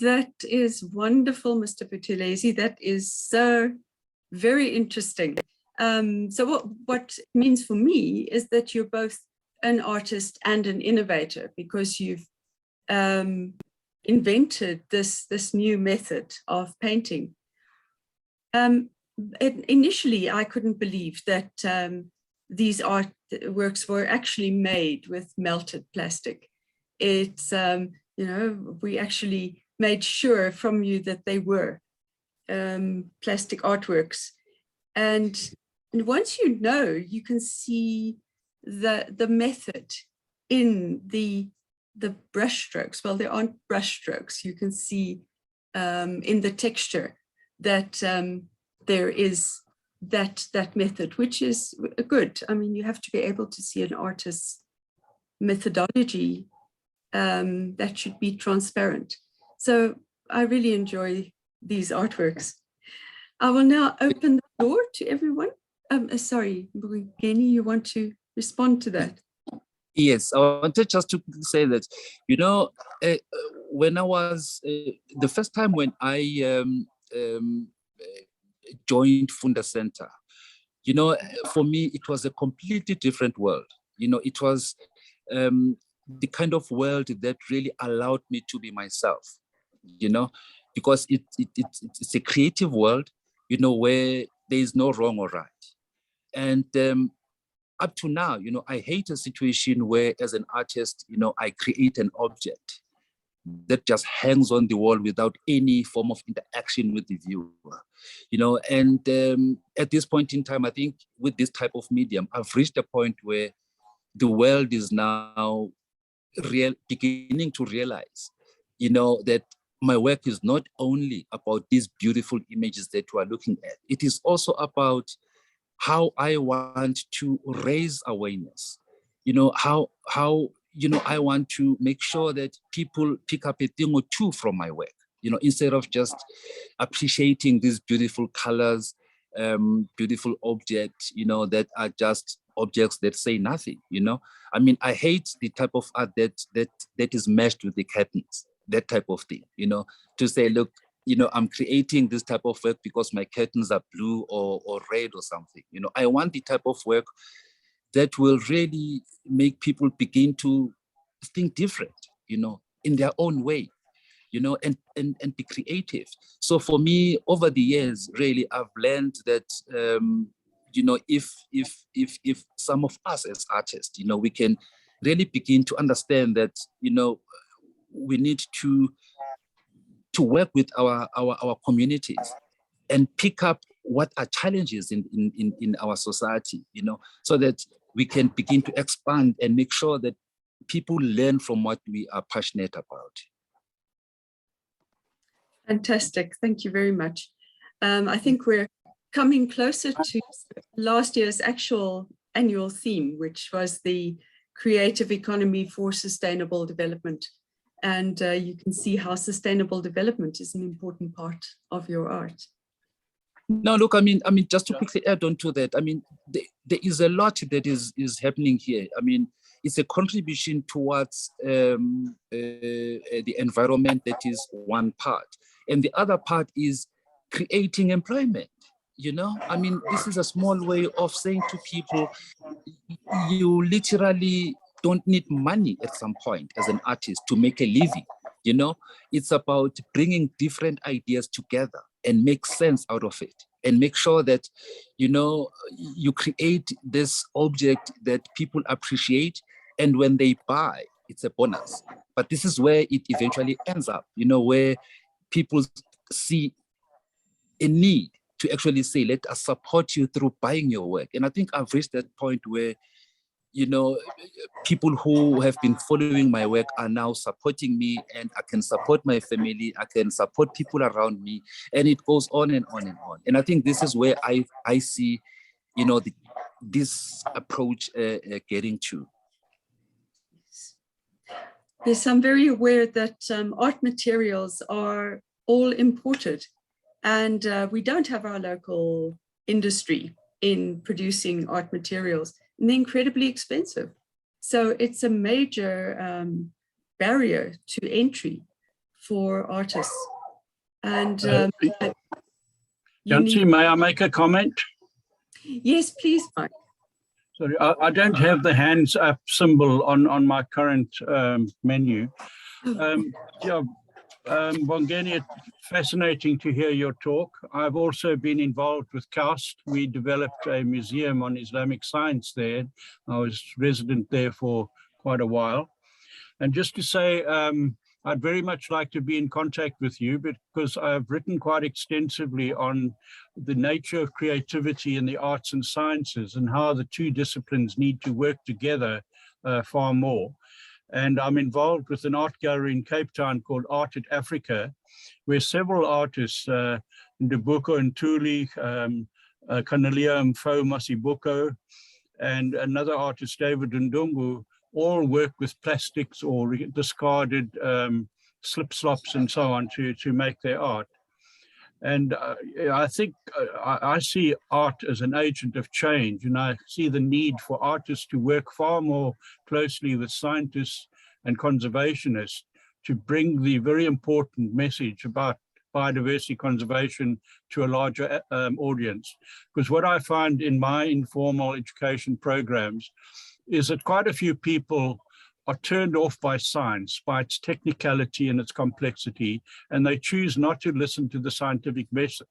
that is wonderful, Mr. Buthelezi. That is so very interesting. So what it means for me is that you're both an artist and an innovator, because you've invented this new method of painting. Initially, I couldn't believe that these artworks were actually made with melted plastic. It's, you know, we actually made sure from you that they were plastic artworks. And once you know, you can see the method in the brush strokes. Well, there aren't brush strokes. You can see in the texture that there is that method, which is good. I mean, you have to be able to see an artist's methodology that should be transparent. So I really enjoy these artworks. I will now open the door to everyone. Sorry, Mbongeni, you want to respond to that? Yes, I wanted just to say that, you know, when I was, the first time when I joined Funda Center, you know, for me, it was a completely different world. You know, it was the kind of world that really allowed me to be myself, you know, because it's a creative world, you know, where there is no wrong or right. And up to now, you know, I hate a situation where, as an artist, you know, I create an object that just hangs on the wall without any form of interaction with the viewer, you know. And at this point in time, I think with this type of medium, I've reached a point where the world is now beginning to realize, you know, that my work is not only about these beautiful images that we are looking at. It is also about how I want to raise awareness, you know, how you know, I want to make sure that people pick up a thing or two from my work, you know, instead of just appreciating these beautiful colors, beautiful objects, you know, that are just objects that say nothing, you know. I mean, I hate the type of art that is meshed with the curtains, that type of thing, you know, to say, look, you know, I'm creating this type of work because my curtains are blue or red or something. You know, I want the type of work that will really make people begin to think different, you know, in their own way, you know, and be creative. So for me, over the years, really, I've learned that, you know, if some of us as artists, you know, we can really begin to understand that, you know, we need to work with our communities and pick up what are challenges in our society, you know, so that we can begin to expand and make sure that people learn from what we are passionate about. Fantastic, thank you very much. I think we're coming closer to last year's actual annual theme, which was the creative economy for sustainable development. And you can see how sustainable development is an important part of your art. No, look, I mean, just to quickly add on to that, I mean, there is a lot that is happening here. I mean, it's a contribution towards the environment, that is one part. And the other part is creating employment. You know, I mean, this is a small way of saying to people, you literally don't need money at some point as an artist to make a living. You know, it's about bringing different ideas together and make sense out of it and make sure that, you know, you create this object that people appreciate, and when they buy, it's a bonus. But this is where it eventually ends up, you know, where people see a need to actually say, let us support you through buying your work. And I think I've reached that point where, you know, people who have been following my work are now supporting me, and I can support my family, I can support people around me, and it goes on and on and on. And I think this is where I see, you know, this approach getting to. Yes, I'm very aware that art materials are all imported, and we don't have our local industry in producing art materials. And they're incredibly expensive. So it's a major barrier to entry for artists. And Jancy, may I make a comment? yes, please, Mike. Sorry, I don't have the hands up symbol on my current menu. Yeah, Mbongeni, it's fascinating to hear your talk. I've also been involved with KAUST. We developed a museum on Islamic science there. I was resident there for quite a while. And just to say, I'd very much like to be in contact with you because I've written quite extensively on the nature of creativity in the arts and sciences and how the two disciplines need to work together far more. And I'm involved with an art gallery in Cape Town called Art at Africa, where several artists, Ndubuko Ntuli, Cornelia Mfo Masibuko, and another artist, David Ndungu, all work with plastics or discarded slip-slops and so on to make their art. And I think I see art as an agent of change, and I see the need for artists to work far more closely with scientists and conservationists to bring the very important message about biodiversity conservation to a larger audience. Because what I find in my informal education programs is that quite a few people are turned off by science, by its technicality and its complexity, and they choose not to listen to the scientific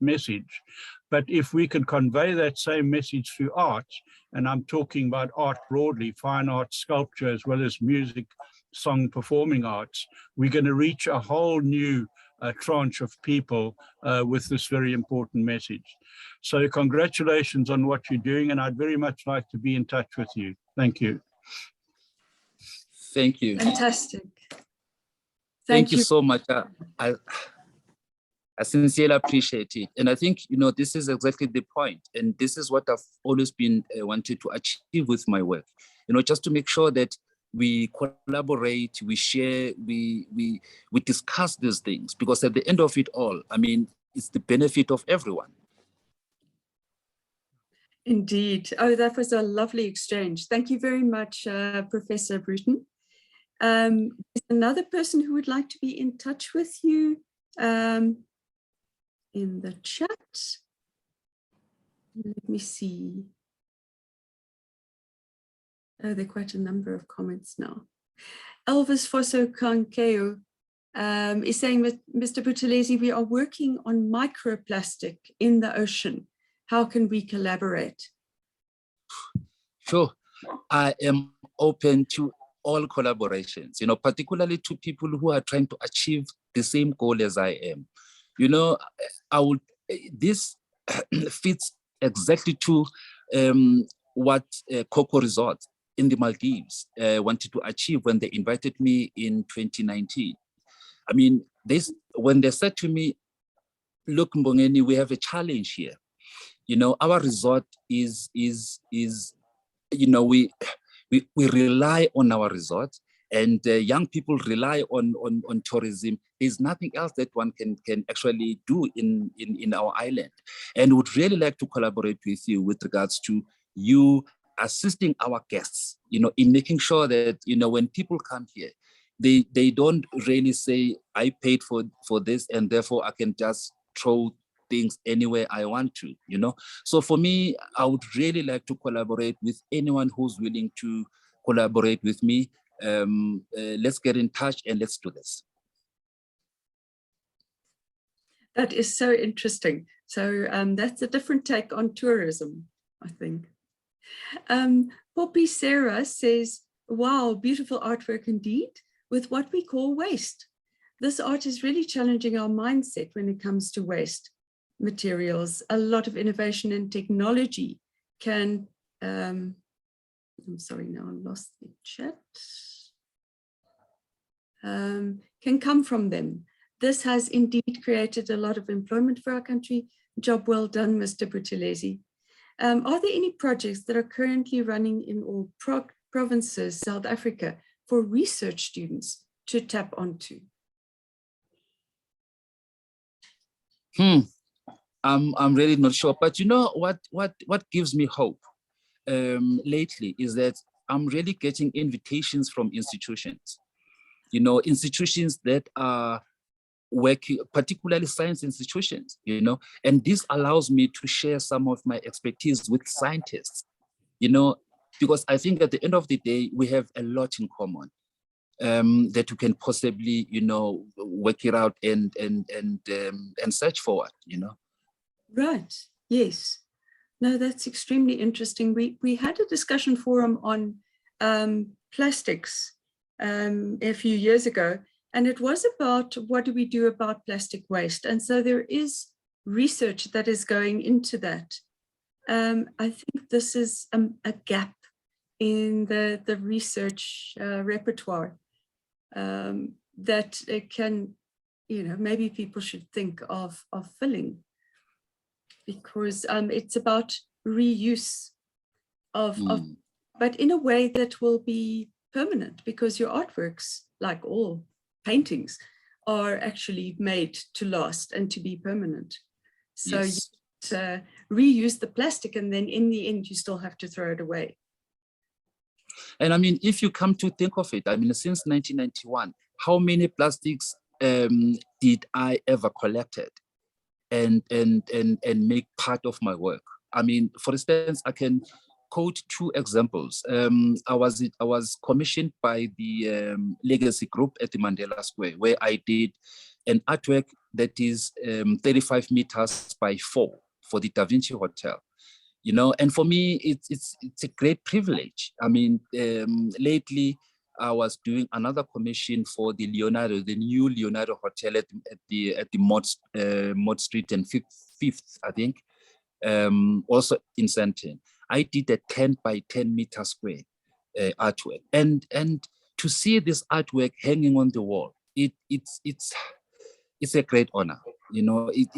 message. But if we can convey that same message through art, and I'm talking about art broadly, fine art, sculpture, as well as music, song, performing arts, we're going to reach a whole new tranche of people with this very important message. So congratulations on what you're doing, and I'd very much like to be in touch with you. Thank you. Thank you. Fantastic. Thank you so much. I sincerely appreciate it. And I think, you know, this is exactly the point. And this is what I've always been wanted to achieve with my work, you know, just to make sure that we collaborate, we share, we discuss these things, because at the end of it all, I mean, it's the benefit of everyone. Indeed. Oh, that was a lovely exchange. Thank you very much, Professor Bruton. There's another person who would like to be in touch with you in the chat. Let me see. Oh, there are quite a number of comments now. Elvis Fosso Kankeo is saying that, Mr. Buthelezi, we are working on microplastic in the ocean. How can we collaborate? Sure. I am open to all collaborations, you know, particularly to people who are trying to achieve the same goal as I am. You know, this fits exactly to what Coco Resort in the Maldives wanted to achieve when they invited me in 2019. I mean, when they said to me, look, Mbongeni, we have a challenge here. You know, our resort is you know, we rely on our resort, and young people rely on tourism. There's nothing else that one can actually do in our island. And would really like to collaborate with you with regards to you assisting our guests, you know, in making sure that, you know, when people come here, they don't really say, I paid for this and therefore I can just throw things anywhere I want to, you know. So for me, I would really like to collaborate with anyone who's willing to collaborate with me. Let's get in touch and let's do this. That is so interesting. So that's a different take on tourism, I think. Poppy Sarah says, wow, beautiful artwork indeed, with what we call waste. This art is really challenging our mindset when it comes to waste materials. A lot of innovation and technology can, I'm sorry, now I lost the chat, can come from them. This has indeed created a lot of employment for our country. Job well done, Mr. Buthelezi. Are there any projects that are currently running in all provinces, South Africa, for research students to tap onto? I'm really not sure, but you know what gives me hope lately is that I'm really getting invitations from institutions, you know, institutions that are working, particularly science institutions, you know, and this allows me to share some of my expertise with scientists, you know, because I think at the end of the day, we have a lot in common that you can possibly, you know, work it out and search forward, you know. Right. Yes. No, that's extremely interesting. We had a discussion forum on plastics a few years ago, and it was about what do we do about plastic waste. And so there is research that is going into that. I think this is a gap in the research repertoire that it can, you know, maybe people should think of filling, because it's about reuse of, but in a way that will be permanent, because your artworks, like all paintings, are actually made to last and to be permanent. So Yes. you reuse the plastic, and then in the end, you still have to throw it away. And I mean, if you come to think of it, I mean, since 1991, how many plastics did I ever collected and make part of my work? I mean, for instance, I can quote two examples. I was commissioned by the Legacy Group at the Mandela Square, where I did an artwork that is 35 meters by 4 for the Da Vinci Hotel. You know, and for me, it's a great privilege. I mean, lately I was doing another commission for the new Leonardo Hotel at the Mott Street and Fifth, I think, also in Sandton. I did a 10 by 10 meter square artwork, and to see this artwork hanging on the wall, it's a great honor. You know, it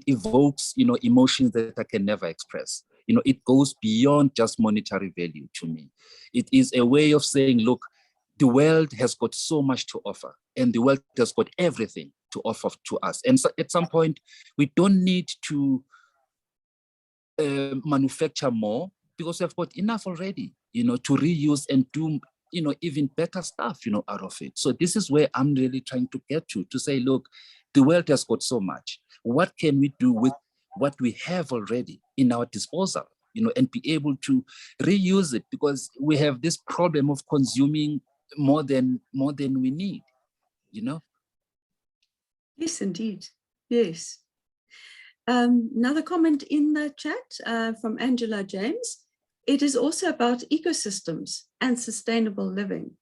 evokes, you know, emotions that I can never express. You know, it goes beyond just monetary value to me. It is a way of saying, look, the world has got so much to offer, and the world has got everything to offer to us. And so at some point, we don't need to manufacture more, because we've got enough already, you know, to reuse and do, you know, even better stuff, you know, out of it. So this is where I'm really trying to get to say, look, the world has got so much. What can we do with what we have already in our disposal, you know, and be able to reuse it, because we have this problem of consuming more than we need, you know? Yes, indeed. Yes. Another comment in the chat from Angela James. It is also about ecosystems and sustainable living.